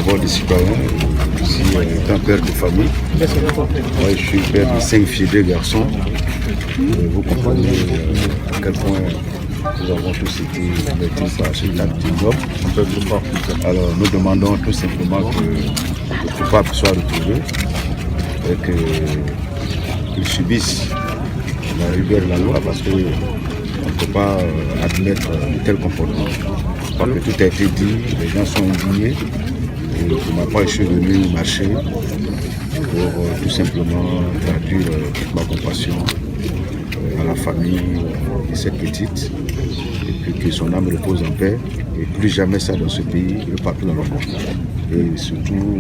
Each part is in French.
d'abord des citoyens, aussi étant père de famille. Moi, je suis père de 5 filles, 2 garçons. Vous comprenez à quel point nous avons tous été mettés par cet acte ignoble. Alors nous demandons tout simplement que le coupable soit retrouvé et qu'il subisse la rigueur de la loi parce qu'on ne peut pas admettre de tels comportements. Je crois que tout a été dit, les gens sont indignés et pour ma part je suis venu marcher pour tout simplement traduire toute ma compassion à la famille de cette petite et puis que son âme repose en paix et plus jamais ça dans ce pays et partout dans le monde. Et surtout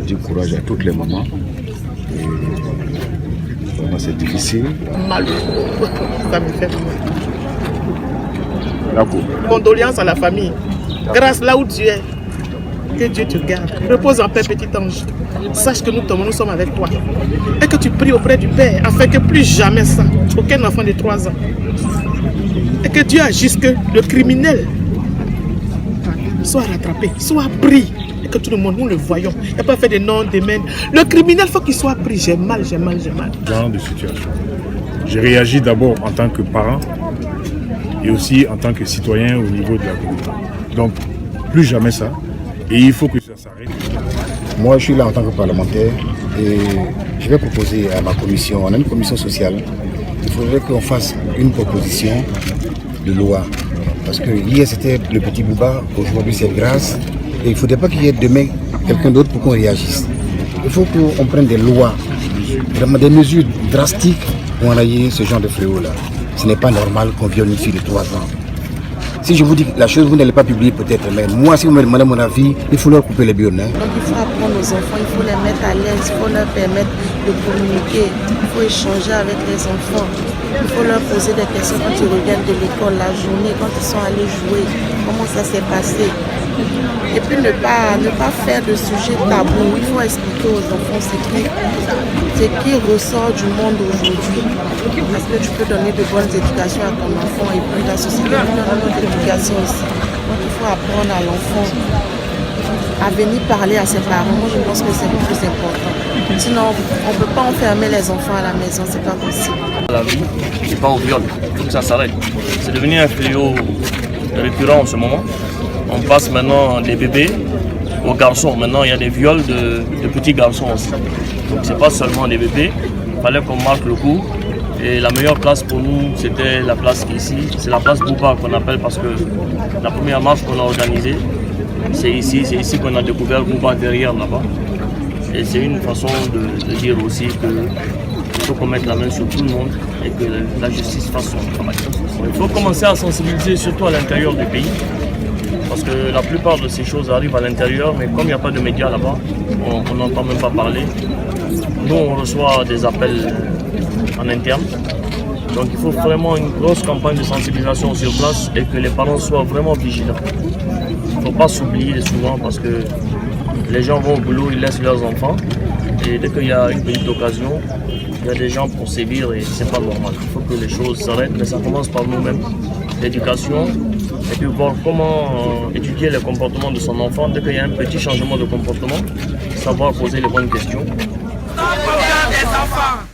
dire courage à toutes les mamans. Et, vraiment c'est difficile. Mal, ça me fait mal. Condoléances à la famille. Grâce là où tu es. Que Dieu te garde. Repose en paix, petit ange. Sache que nous sommes avec toi. Et que tu pries auprès du Père afin que plus jamais ça, aucun enfant de 3 ans. Et que Dieu agisse que le criminel soit rattrapé, soit pris. Et que tout le monde, nous le voyons. Il n'y a pas fait de nom, de mène. Le criminel, il faut qu'il soit pris. J'ai mal. Genre de situation. J'ai réagi d'abord en tant que parent et aussi en tant que citoyen au niveau de la communauté. Donc, plus jamais ça. Et il faut que ça s'arrête. Moi, je suis là en tant que parlementaire et je vais proposer à ma commission, on a une commission sociale, il faudrait qu'on fasse une proposition de loi. Parce que hier c'était le petit Bouba, aujourd'hui c'est Grâce. Et il ne faudrait pas qu'il y ait demain quelqu'un d'autre pour qu'on réagisse. Il faut qu'on prenne des lois, vraiment des mesures drastiques pour enrayer ce genre de fléau-là. Ce n'est pas normal qu'on viole une fille de 3 ans. Si je vous dis la chose, vous n'allez pas publier peut-être, mais moi, si vous me demandez mon avis, il faut leur couper les burnes. Donc il faut apprendre aux enfants, il faut les mettre à l'aise, il faut leur permettre de communiquer, il faut échanger avec les enfants, il faut leur poser des questions quand ils reviennent de l'école, la journée, quand ils sont allés jouer, comment ça s'est passé. Et puis ne pas faire de sujets tabous, il faut expliquer aux enfants ce qui ressort du monde aujourd'hui. Parce que tu peux donner de bonnes éducations à ton enfant et puis la société donne une autre éducation aussi. Donc il faut apprendre à l'enfant à venir parler à ses parents. Moi je pense que c'est le plus important. Sinon on ne peut pas enfermer les enfants à la maison, c'est pas possible. La vie n'est pas au viol, il faut que ça s'arrête. C'est devenu un fléau récurrent en ce moment. On passe maintenant des bébés aux garçons. Maintenant, il y a des viols de petits garçons aussi. Donc, c'est pas seulement des bébés. Il fallait qu'on marque le coup. Et la meilleure place pour nous, c'était la place ici. C'est la place Bouba qu'on appelle parce que la première marche qu'on a organisée, c'est ici. C'est ici qu'on a découvert Bouba derrière là-bas. Et c'est une façon de dire aussi qu'il faut qu'on mette la main sur tout le monde et que la justice fasse son travail. Il faut commencer à sensibiliser surtout à l'intérieur du pays. Parce que la plupart de ces choses arrivent à l'intérieur, mais comme il n'y a pas de médias là-bas, on n'entend même pas parler. Nous, on reçoit des appels en interne. Donc il faut vraiment une grosse campagne de sensibilisation sur place et que les parents soient vraiment vigilants. Il ne faut pas s'oublier souvent parce que les gens vont au boulot, ils laissent leurs enfants. Et dès qu'il y a une petite occasion, il y a des gens pour sévir et ce n'est pas normal. Il faut que les choses s'arrêtent, mais ça commence par nous-mêmes. L'éducation, et puis voir comment étudier les comportements de son enfant. Dès qu'il y a un petit changement de comportement, savoir poser les bonnes questions.